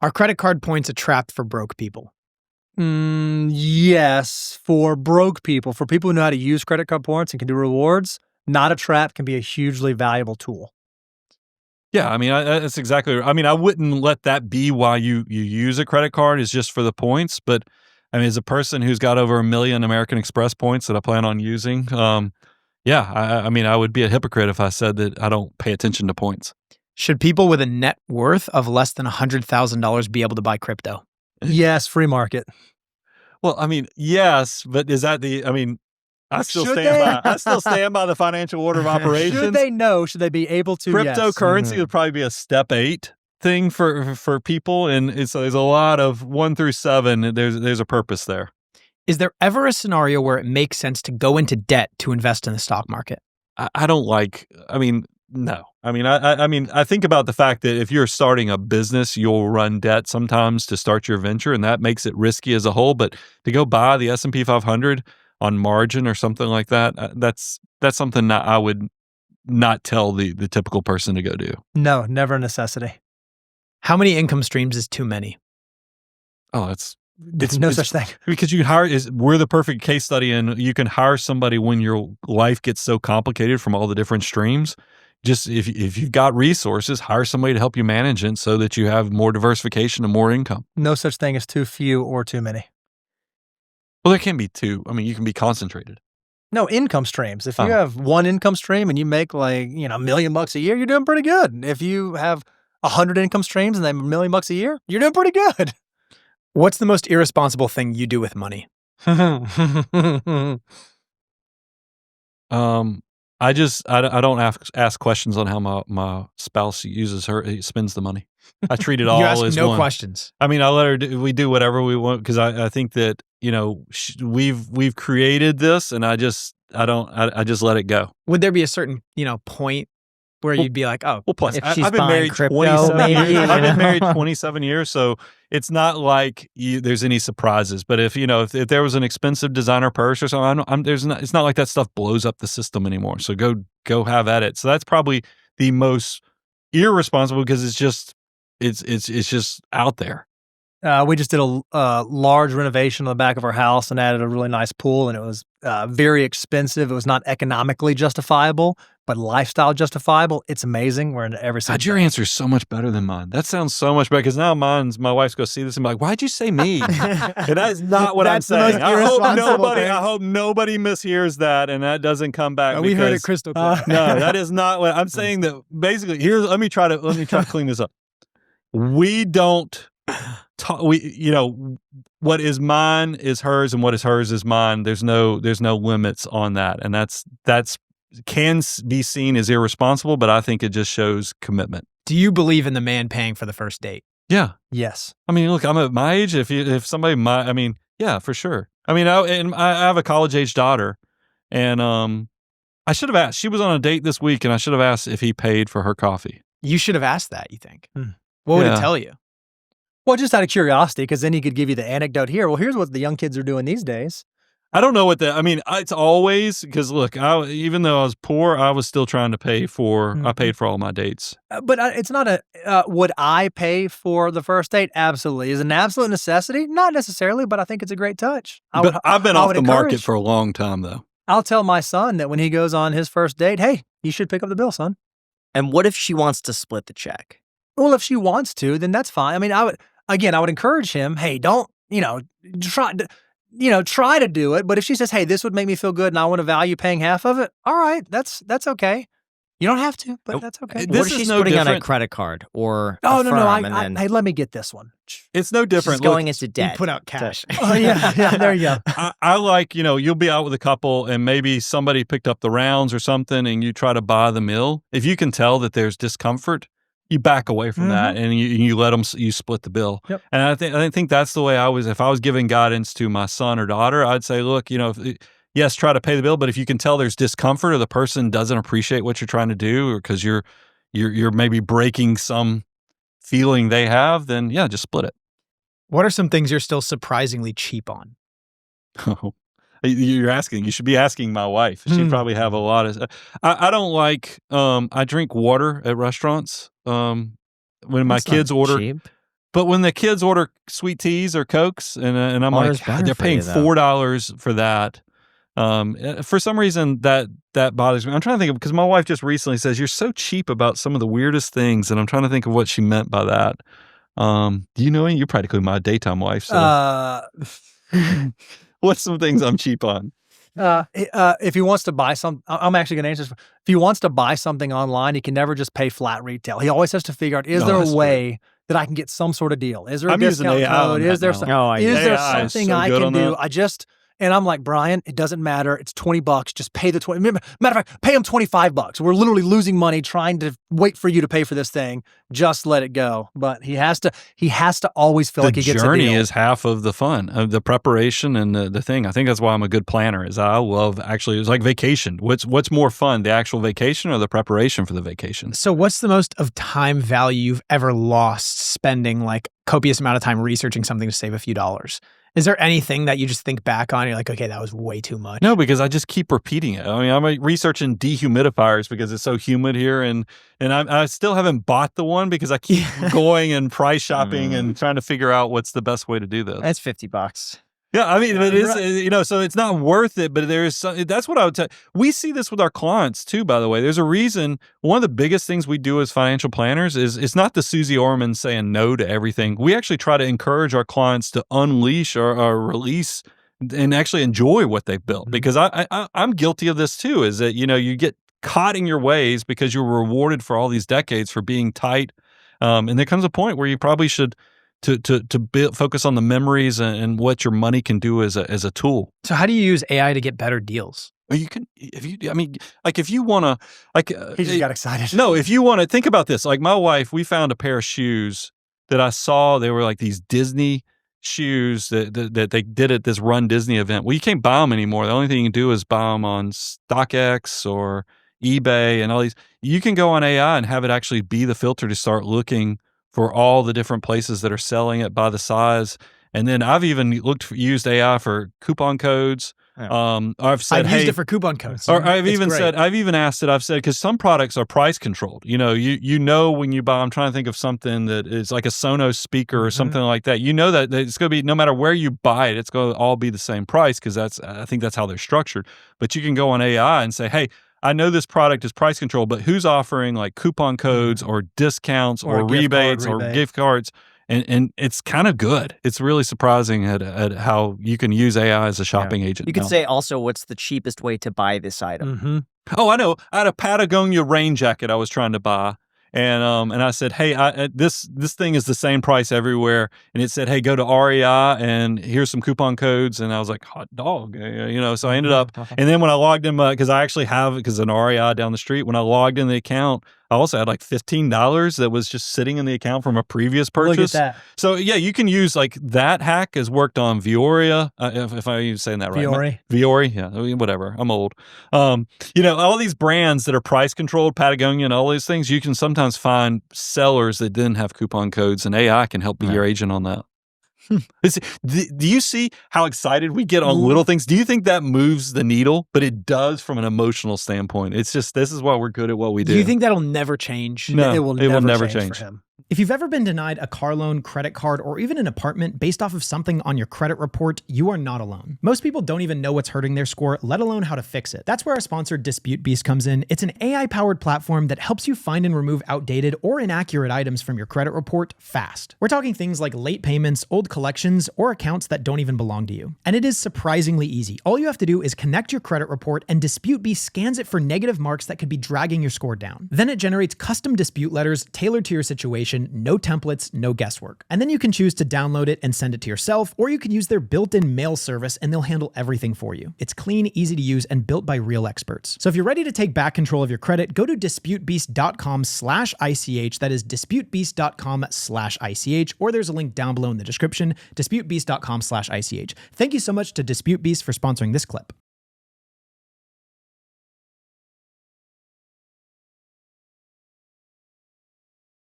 Are credit card points a trap for broke people? Yes, for broke people, for people who know how to use credit card points and can do rewards, not a trap, can be a hugely valuable tool. Yeah, I mean, that's exactly. I mean, I wouldn't let that be why you use a credit card is just for the points. But I mean, as a person who's got over 1 million American Express points that I plan on using, yeah, I mean, I would be a hypocrite if I said that I don't pay attention to points. Should people with a net worth of less than $100,000 be able to buy crypto? Yes, free market. Well, I mean, yes, but is that the? I mean, I still Should stand they? by. I still stand by the financial order of operations. Should they know? Should they be able to? Yes. Cryptocurrency would probably be a step 8 thing for people, and there's a lot of 1 through 7. There's a purpose there. Is there ever a scenario where it makes sense to go into debt to invest in the stock market? I don't like. I mean, no. I mean, I think about the fact that if you're starting a business, you'll run debt sometimes to start your venture, and that makes it risky as a whole. But to go buy the S&P 500 on margin or something like that, that's something that I would not tell the typical person to go do. No, never a necessity. How many income streams is too many? Oh, There's no such thing. Because we're the perfect case study, and you can hire somebody when your life gets so complicated from all the different streams. Just if you've got resources, hire somebody to help you manage it so that you have more diversification and more income. No such thing as too few or too many. Well, there can be two. I mean, you can be concentrated. No, income streams. If you have one income stream and you make $1 million a year, you're doing pretty good. If you have 100 income streams and then $1 million a year, you're doing pretty good. What's the most irresponsible thing you do with money? I don't ask questions on how my spouse spends the money. I treat it all You ask as no one. questions. I mean, I let her we do whatever we want because I think that we've created this, and I just let it go. Would there be a certain point where you'd be like, oh, Well, plus If she's I've been buying married crypto, 27 maybe, years. I've you been know? married 27 years, so it's not like there's any surprises. But if there was an expensive designer purse or something, it's not like that stuff blows up the system anymore. So go have at it. So that's probably the most irresponsible because it's just out there. We just did a large renovation on the back of our house and added a really nice pool, and it was very expensive. It was not economically justifiable, but lifestyle justifiable. It's amazing. We're into every single God, your answer is so much better than mine. That sounds so much better because now my wife's going to see this and be like, why'd you say me? And that is not what I'm That's the most saying. I irresponsible hope nobody mishears that and that doesn't come back. we heard it because- crystal clear. No, that is not what I'm saying. That basically, let me try to clean this up. We don't what is mine is hers, and what is hers is mine. There's no limits on that, and that's can be seen as irresponsible, but I think it just shows commitment. Do you believe in the man paying for the first date? Yeah. Yes. I mean, look, I'm at my age. If somebody, yeah, for sure. I mean, I have a college age daughter, and I should have asked. She was on a date this week, and I should have asked if he paid for her coffee. You should have asked that, you think? What would it tell you? Well, just out of curiosity, because then he could give you the anecdote here. Well, here's what the young kids are doing these days. I don't know what it's always, because look, even though I was poor, I was still trying to pay for, I paid for all my dates. But it's not would I pay for the first date? Absolutely. Is it an absolute necessity? Not necessarily, but I think it's a great touch. I've been off the market encourage. for a long time, though. I'll tell my son that when he goes on his first date, hey, you should pick up the bill, son. And what if she wants to split the check? Well, if she wants to, then that's fine. I mean, I would encourage him, hey, don't, try to do it. But if she says, hey, this would make me feel good and I want to value paying half of it, all right, that's okay. You don't have to, but that's okay. What if she's putting on a credit card or no, hey, let me get this one. It's no different. She's going into debt. You put out cash. Oh, yeah, there you go. I like, you'll be out with a couple and maybe somebody picked up the rounds or something and you try to buy the meal. If you can tell that there's discomfort, you back away from that and you let them, you split the bill. Yep. And I think that's the way if I was giving guidance to my son or daughter, I'd say, look, yes, try to pay the bill, but if you can tell there's discomfort or the person doesn't appreciate what you're trying to do, or because you're maybe breaking some feeling they have, then yeah, just split it. What are some things you're still surprisingly cheap on? You're asking. You should be asking my wife. She'd probably have a lot of. I don't like. I drink water at restaurants. When my kids order, cheap. But when the kids order sweet teas or Cokes, and I'm Water's like, better they're for paying you, though. $4 for that. For some reason that bothers me. I'm trying to think of, because my wife just recently says you're so cheap about some of the weirdest things, and I'm trying to think of what she meant by that. Do you know any? You're practically my daytime wife. So what's some things I'm cheap on? If he wants to buy I'm actually going to answer this. If he wants to buy something online, he can never just pay flat retail. He always has to figure out, is there a way that I can get some sort of deal? Is there a discount code? Is there something I can do? And I'm like, Brian, it doesn't matter. It's $20. Just pay the 20. Matter of fact, pay him $25. We're literally losing money trying to wait for you to pay for this thing. Just let it go. But he has to always feel like he gets a deal. The journey is half of the fun, of the preparation and the thing. I think that's why I'm a good planner. Is I love it's like vacation. What's more fun, the actual vacation or the preparation for the vacation? So what's the most of time value you've ever lost spending like copious amount of time researching something to save a few dollars? Is there anything that you just think back on and you're like, okay, that was way too much? No, because I just keep repeating it. I mean, I'm researching dehumidifiers because it's so humid here, and I still haven't bought the one because I keep going and price shopping and trying to figure out what's the best way to do this. That's $50. Yeah, I mean, it is, so it's not worth it, but there's that's what I would tell. We see this with our clients too, by the way. There's a reason. One of the biggest things we do as financial planners is it's not the Susie Orman saying no to everything. We actually try to encourage our clients to unleash or release and actually enjoy what they've built. Because I'm guilty of this too, is that, you get caught in your ways because you're rewarded for all these decades for being tight. And there comes a point where you probably should to focus on the memories and what your money can do as a tool. So how do you use AI to get better deals? Well, you can, if you want to, he just got excited. No, if you want to think about this, like my wife, we found a pair of shoes that I saw. They were like these Disney shoes that they did at this Run Disney event. Well, you can't buy them anymore. The only thing you can do is buy them on StockX or eBay and all these. You can go on AI and have it actually be the filter to start looking for all the different places that are selling it by the size. And then I've even used AI for coupon codes. Yeah. I've used it for coupon codes. Or I've even asked it, because some products are price controlled. You know when you buy, I'm trying to think of something that is like a Sonos speaker or something like that. You know that it's going to be, no matter where you buy it, it's going to all be the same price, because I think that's how they're structured. But you can go on AI and say, hey, I know this product is price controlled, but who's offering like coupon codes or discounts or rebates or gift cards? And it's kind of good. It's really surprising at how you can use AI as a shopping agent. You could say also, what's the cheapest way to buy this item? Oh, I know. I had a Patagonia rain jacket I was trying to buy. And I said, hey, this thing is the same price everywhere. And it said, hey, go to REI and here's some coupon codes. And I was like, hot dog, so I ended up. And then when I logged in, because I actually have, because an REI down the street, when I logged in the account, I also had like $15 that was just sitting in the account from a previous purchase. Look at that. So yeah, you can use like that hack has worked on Vioria, if I'm saying that right. Viore, yeah, whatever. I'm old. All these brands that are price controlled, Patagonia and all these things, you can sometimes find sellers that didn't have coupon codes, and AI can help be your agent on that. Do you see how excited we get on little things? Do you think that moves the needle? But it does from an emotional standpoint. It's just, this is why we're good at what we do. Do you think that'll never change? No, it will never change for him. If you've ever been denied a car loan, credit card, or even an apartment based off of something on your credit report, you are not alone. Most people don't even know what's hurting their score, let alone how to fix it. That's where our sponsor Dispute Beast comes in. It's an AI-powered platform that helps you find and remove outdated or inaccurate items from your credit report fast. We're talking things like late payments, old collections, or accounts that don't even belong to you. And it is surprisingly easy. All you have to do is connect your credit report, and Dispute Beast scans it for negative marks that could be dragging your score down. Then it generates custom dispute letters tailored to your situation, no templates, no guesswork. And then you can choose to download it and send it to yourself, or you can use their built-in mail service and they'll handle everything for you. It's clean, easy to use, and built by real experts. So if you're ready to take back control of your credit, go to disputebeast.com/ICH. That is disputebeast.com/ICH, or there's a link down below in the description, disputebeast.com/ICH. Thank you so much to Dispute Beast for sponsoring this clip.